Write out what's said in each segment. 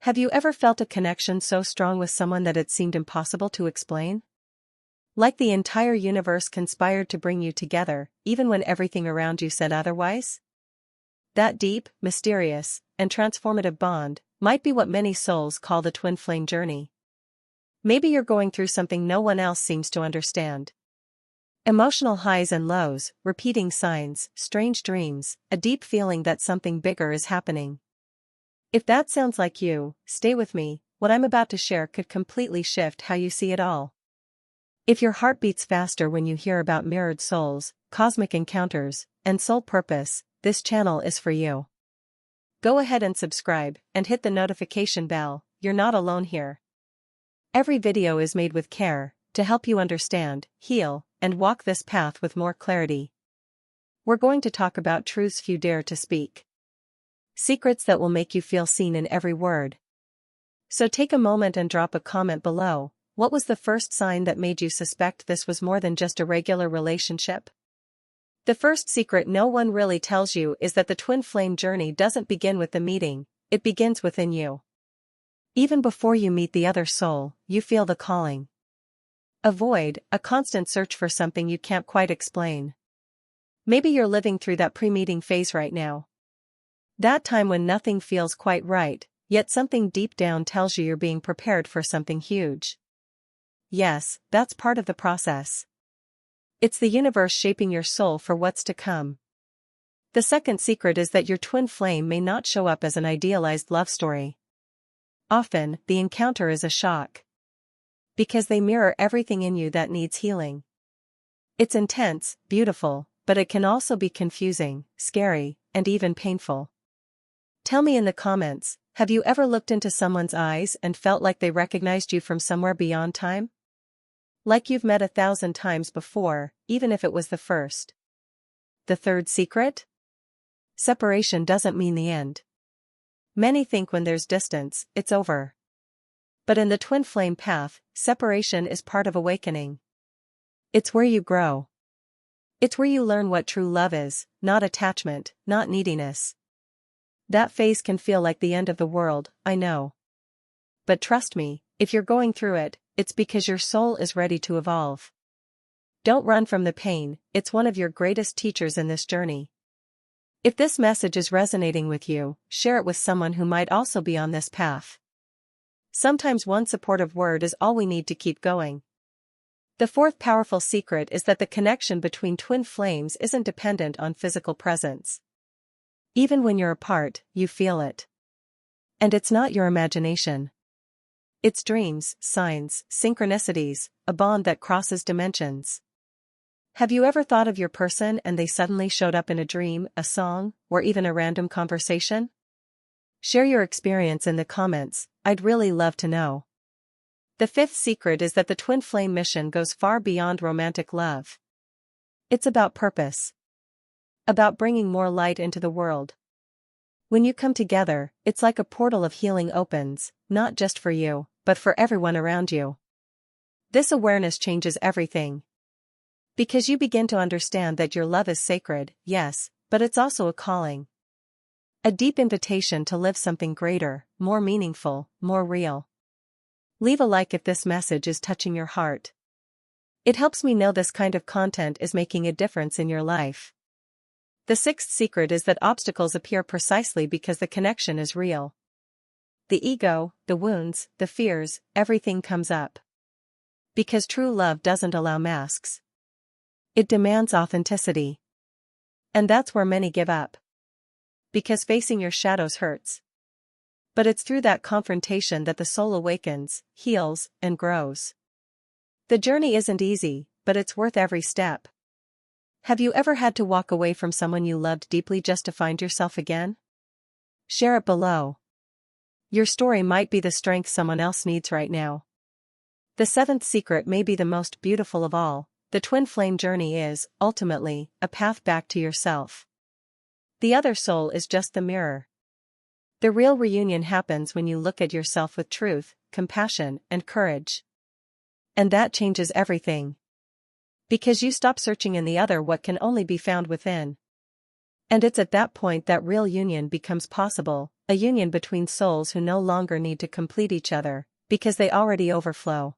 Have you ever felt a connection so strong with someone that it seemed impossible to explain? Like the entire universe conspired to bring you together, even when everything around you said otherwise? That deep, mysterious, and transformative bond might be what many souls call the twin flame journey. Maybe you're going through something no one else seems to understand. Emotional highs and lows, repeating signs, strange dreams, a deep feeling that something bigger is happening. If that sounds like you, stay with me. What I'm about to share could completely shift how you see it all. If your heart beats faster when you hear about mirrored souls, cosmic encounters, and soul purpose, this channel is for you. Go ahead and subscribe, and hit the notification bell. You're not alone here. Every video is made with care, to help you understand, heal, and walk this path with more clarity. We're going to talk about truths few dare to speak. Secrets that will make you feel seen in every word. So take a moment and drop a comment below. What was the first sign that made you suspect this was more than just a regular relationship? The first secret no one really tells you is that the twin flame journey doesn't begin with the meeting, it begins within you. Even before you meet the other soul, you feel the calling. A void, a constant search for something you can't quite explain. Maybe you're living through that pre-meeting phase right now. That time when nothing feels quite right, yet something deep down tells you you're being prepared for something huge. Yes, that's part of the process. It's the universe shaping your soul for what's to come. The second secret is that your twin flame may not show up as an idealized love story. Often, the encounter is a shock. Because they mirror everything in you that needs healing. It's intense, beautiful, but it can also be confusing, scary, and even painful. Tell me in the comments, have you ever looked into someone's eyes and felt like they recognized you from somewhere beyond time? Like you've met 1,000 times before, even if it was the first. The third secret? Separation doesn't mean the end. Many think when there's distance, it's over. But in the twin flame path, separation is part of awakening. It's where you grow. It's where you learn what true love is, not attachment, not neediness. That phase can feel like the end of the world, I know. But trust me, if you're going through it, it's because your soul is ready to evolve. Don't run from the pain, it's one of your greatest teachers in this journey. If this message is resonating with you, share it with someone who might also be on this path. Sometimes one supportive word is all we need to keep going. The fourth powerful secret is that the connection between twin flames isn't dependent on physical presence. Even when you're apart, you feel it. And it's not your imagination. It's dreams, signs, synchronicities, a bond that crosses dimensions. Have you ever thought of your person and they suddenly showed up in a dream, a song, or even a random conversation? Share your experience in the comments, I'd really love to know. The fifth secret is that the twin flame mission goes far beyond romantic love. It's about purpose. About bringing more light into the world. When you come together, it's like a portal of healing opens, not just for you, but for everyone around you. This awareness changes everything. Because you begin to understand that your love is sacred, yes, but it's also a calling. A deep invitation to live something greater, more meaningful, more real. Leave a like if this message is touching your heart. It helps me know this kind of content is making a difference in your life. The sixth secret is that obstacles appear precisely because the connection is real. The ego, the wounds, the fears, everything comes up. Because true love doesn't allow masks. It demands authenticity. And that's where many give up. Because facing your shadows hurts. But it's through that confrontation that the soul awakens, heals, and grows. The journey isn't easy, but it's worth every step. Have you ever had to walk away from someone you loved deeply just to find yourself again? Share it below. Your story might be the strength someone else needs right now. The seventh secret may be the most beautiful of all. The twin flame journey is, ultimately, a path back to yourself. The other soul is just the mirror. The real reunion happens when you look at yourself with truth, compassion, and courage. And that changes everything. Because you stop searching in the other what can only be found within. And it's at that point that real union becomes possible, a union between souls who no longer need to complete each other, because they already overflow.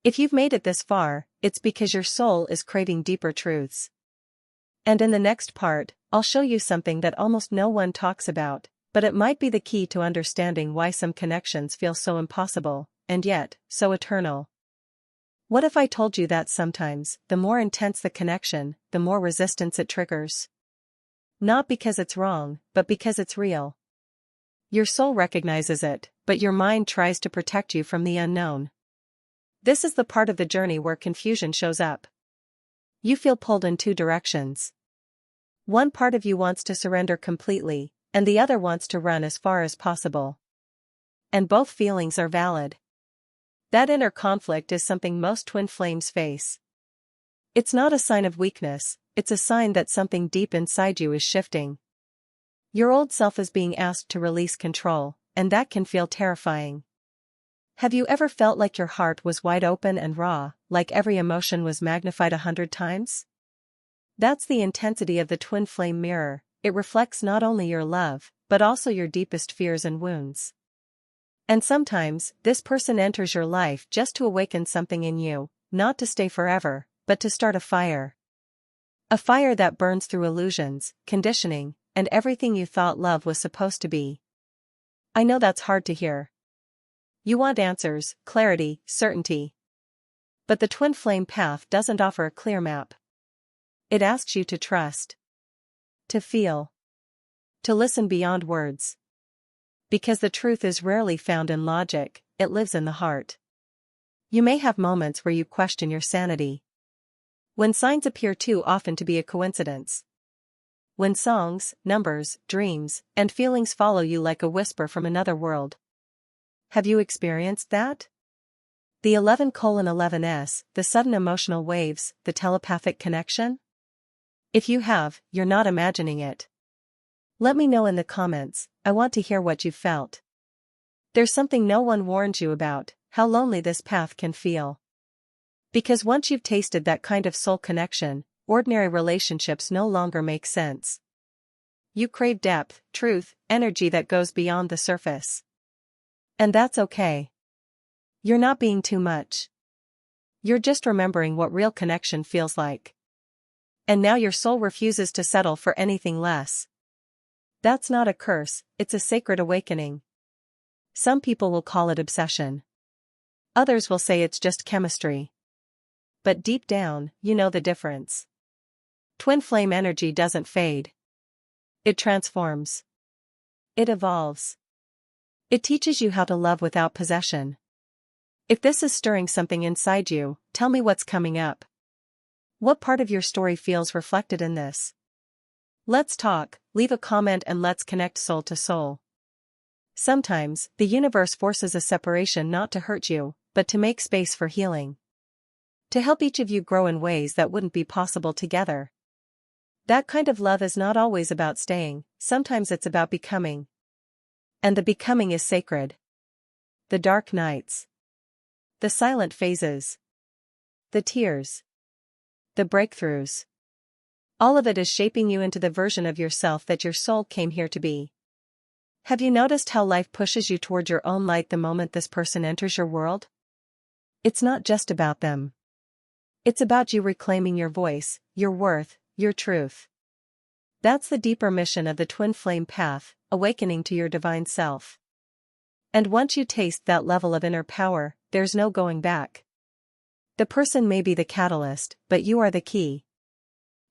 If you've made it this far, it's because your soul is craving deeper truths. And in the next part, I'll show you something that almost no one talks about, but it might be the key to understanding why some connections feel so impossible, and yet, so eternal. What if I told you that sometimes, the more intense the connection, the more resistance it triggers? Not because it's wrong, but because it's real. Your soul recognizes it, but your mind tries to protect you from the unknown. This is the part of the journey where confusion shows up. You feel pulled in two directions. One part of you wants to surrender completely, and the other wants to run as far as possible. And both feelings are valid. That inner conflict is something most twin flames face. It's not a sign of weakness, it's a sign that something deep inside you is shifting. Your old self is being asked to release control, and that can feel terrifying. Have you ever felt like your heart was wide open and raw, like every emotion was magnified 100 times? That's the intensity of the twin flame mirror. It reflects not only your love, but also your deepest fears and wounds. And sometimes, this person enters your life just to awaken something in you, not to stay forever, but to start a fire. A fire that burns through illusions, conditioning, and everything you thought love was supposed to be. I know that's hard to hear. You want answers, clarity, certainty. But the twin flame path doesn't offer a clear map. It asks you to trust. To feel. To listen beyond words. Because the truth is rarely found in logic, it lives in the heart. You may have moments where you question your sanity. When signs appear too often to be a coincidence. When songs, numbers, dreams, and feelings follow you like a whisper from another world. Have you experienced that? The 11:11s, the sudden emotional waves, the telepathic connection? If you have, you're not imagining it. Let me know in the comments, I want to hear what you felt. There's something no one warns you about, how lonely this path can feel. Because once you've tasted that kind of soul connection, ordinary relationships no longer make sense. You crave depth, truth, energy that goes beyond the surface. And that's okay. You're not being too much. You're just remembering what real connection feels like. And now your soul refuses to settle for anything less. That's not a curse, it's a sacred awakening. Some people will call it obsession. Others will say it's just chemistry. But deep down, you know the difference. Twin flame energy doesn't fade. It transforms. It evolves. It teaches you how to love without possession. If this is stirring something inside you, tell me what's coming up. What part of your story feels reflected in this? Let's talk, leave a comment and let's connect soul to soul. Sometimes, the universe forces a separation not to hurt you, but to make space for healing. To help each of you grow in ways that wouldn't be possible together. That kind of love is not always about staying, sometimes it's about becoming. And the becoming is sacred. The dark nights. The silent phases. The tears. The breakthroughs. All of it is shaping you into the version of yourself that your soul came here to be. Have you noticed how life pushes you toward your own light the moment this person enters your world? It's not just about them. It's about you reclaiming your voice, your worth, your truth. That's the deeper mission of the twin flame path, awakening to your divine self. And once you taste that level of inner power, there's no going back. The person may be the catalyst, but you are the key.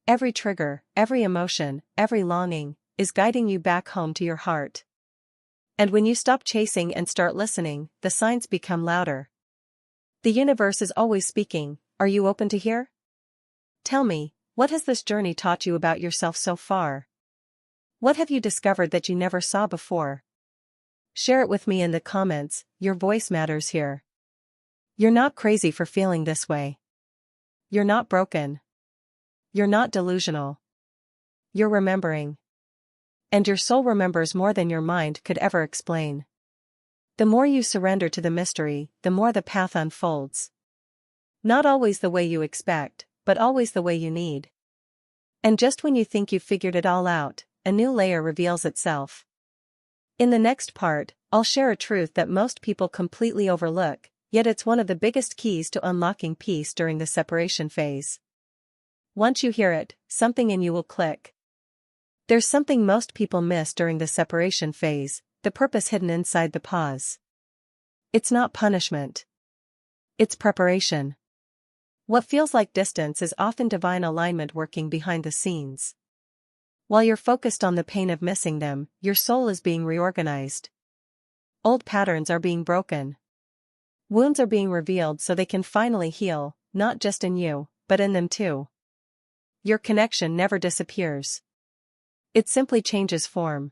Every trigger, every emotion, every longing, is guiding you back home to your heart. And when you stop chasing and start listening, the signs become louder. The universe is always speaking, are you open to hear? Tell me, what has this journey taught you about yourself so far? What have you discovered that you never saw before? Share it with me in the comments, your voice matters here. You're not crazy for feeling this way. You're not broken. You're not delusional. You're remembering. And your soul remembers more than your mind could ever explain. The more you surrender to the mystery, the more the path unfolds. Not always the way you expect, but always the way you need. And just when you think you've figured it all out, a new layer reveals itself. In the next part, I'll share a truth that most people completely overlook, yet it's one of the biggest keys to unlocking peace during the separation phase. Once you hear it, something in you will click. There's something most people miss during the separation phase, the purpose hidden inside the pause. It's not punishment. It's preparation. What feels like distance is often divine alignment working behind the scenes. While you're focused on the pain of missing them, your soul is being reorganized. Old patterns are being broken. Wounds are being revealed so they can finally heal, not just in you, but in them too. Your connection never disappears. It simply changes form.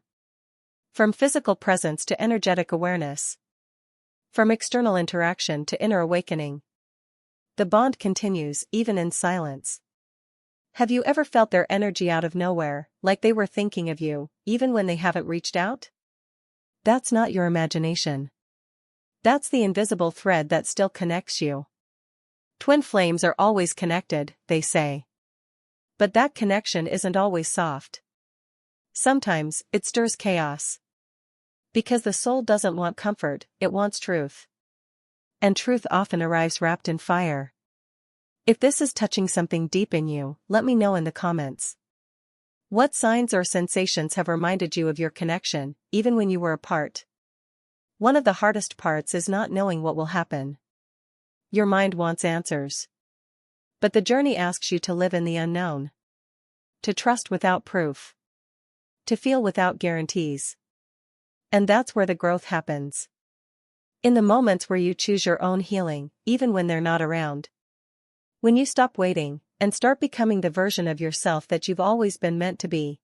From physical presence to energetic awareness. From external interaction to inner awakening. The bond continues even in silence. Have you ever felt their energy out of nowhere, like they were thinking of you, even when they haven't reached out? That's not your imagination. That's the invisible thread that still connects you. Twin flames are always connected, they say. But that connection isn't always soft. Sometimes, it stirs chaos. Because the soul doesn't want comfort, it wants truth. And truth often arrives wrapped in fire. If this is touching something deep in you, let me know in the comments. What signs or sensations have reminded you of your connection, even when you were apart? One of the hardest parts is not knowing what will happen. Your mind wants answers. But the journey asks you to live in the unknown. To trust without proof. To feel without guarantees. And that's where the growth happens. In the moments where you choose your own healing, even when they're not around. When you stop waiting, and start becoming the version of yourself that you've always been meant to be.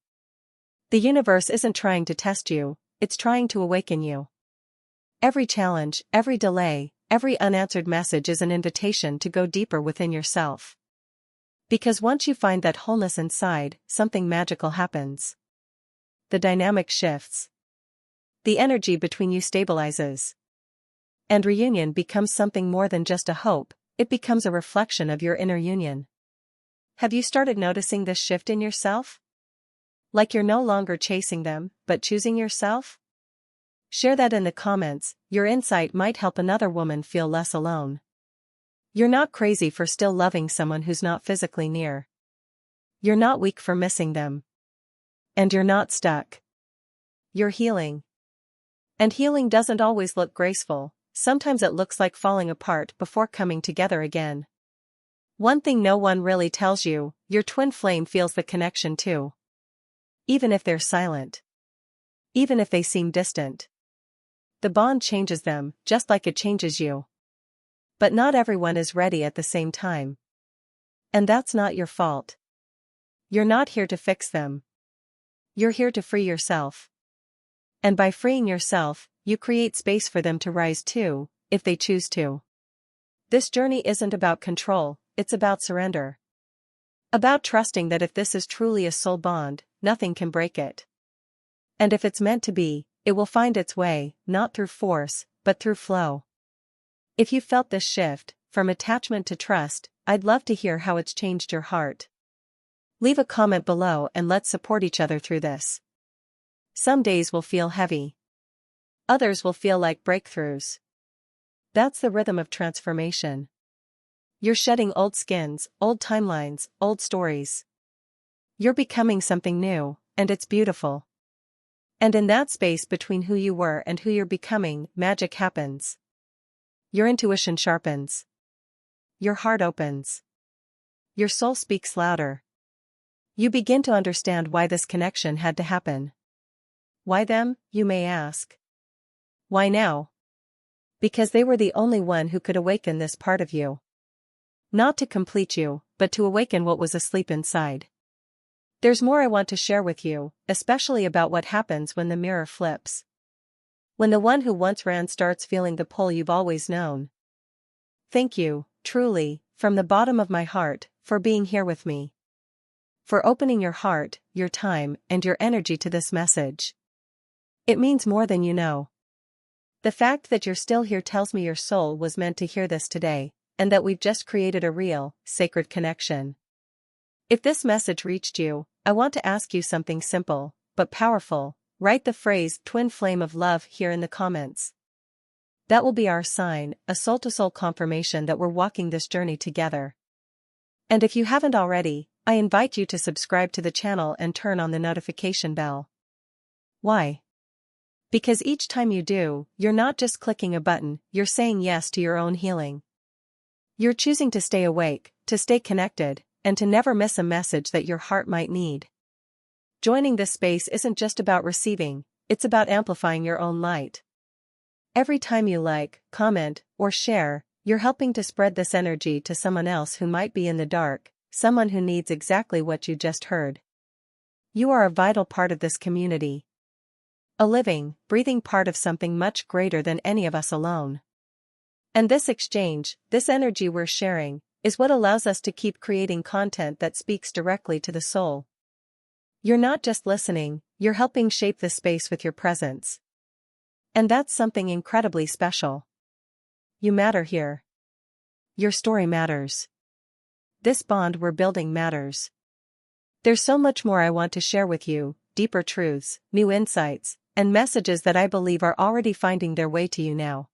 The universe isn't trying to test you, it's trying to awaken you. Every challenge, every delay, every unanswered message is an invitation to go deeper within yourself. Because once you find that wholeness inside, something magical happens. The dynamic shifts. The energy between you stabilizes. And reunion becomes something more than just a hope, it becomes a reflection of your inner union. Have you started noticing this shift in yourself? Like you're no longer chasing them, but choosing yourself? Share that in the comments, your insight might help another woman feel less alone. You're not crazy for still loving someone who's not physically near. You're not weak for missing them. And you're not stuck. You're healing. And healing doesn't always look graceful, sometimes it looks like falling apart before coming together again. One thing no one really tells you, your twin flame feels the connection too. Even if they're silent. Even if they seem distant. The bond changes them, just like it changes you. But not everyone is ready at the same time. And that's not your fault. You're not here to fix them. You're here to free yourself. And by freeing yourself, you create space for them to rise too, if they choose to. This journey isn't about control, it's about surrender. About trusting that if this is truly a soul bond, nothing can break it. And if it's meant to be, it will find its way, not through force, but through flow. If you felt this shift, from attachment to trust, I'd love to hear how it's changed your heart. Leave a comment below and let's support each other through this. Some days will feel heavy. Others will feel like breakthroughs. That's the rhythm of transformation. You're shedding old skins, old timelines, old stories. You're becoming something new, and it's beautiful. And in that space between who you were and who you're becoming, magic happens. Your intuition sharpens. Your heart opens. Your soul speaks louder. You begin to understand why this connection had to happen. Why them, you may ask. Why now? Because they were the only one who could awaken this part of you. Not to complete you, but to awaken what was asleep inside. There's more I want to share with you, especially about what happens when the mirror flips. When the one who once ran starts feeling the pull you've always known. Thank you, truly, from the bottom of my heart, for being here with me. For opening your heart, your time, and your energy to this message. It means more than you know. The fact that you're still here tells me your soul was meant to hear this today, and that we've just created a real, sacred connection. If this message reached you, I want to ask you something simple, but powerful. write the phrase twin flame of love here in the comments. That will be our sign, a soul-to-soul confirmation that we're walking this journey together. And if you haven't already, I invite you to subscribe to the channel and turn on the notification bell. Why? Because each time you do, you're not just clicking a button, you're saying yes to your own healing. You're choosing to stay awake, to stay connected, and to never miss a message that your heart might need. Joining this space isn't just about receiving, it's about amplifying your own light. Every time you like, comment, or share, you're helping to spread this energy to someone else who might be in the dark, someone who needs exactly what you just heard. You are a vital part of this community. A living, breathing part of something much greater than any of us alone. And this exchange, this energy we're sharing, is what allows us to keep creating content that speaks directly to the soul. You're not just listening, you're helping shape the space with your presence. And that's something incredibly special. You matter here. Your story matters. This bond we're building matters. There's so much more I want to share with you, deeper truths, new insights, and messages that I believe are already finding their way to you now.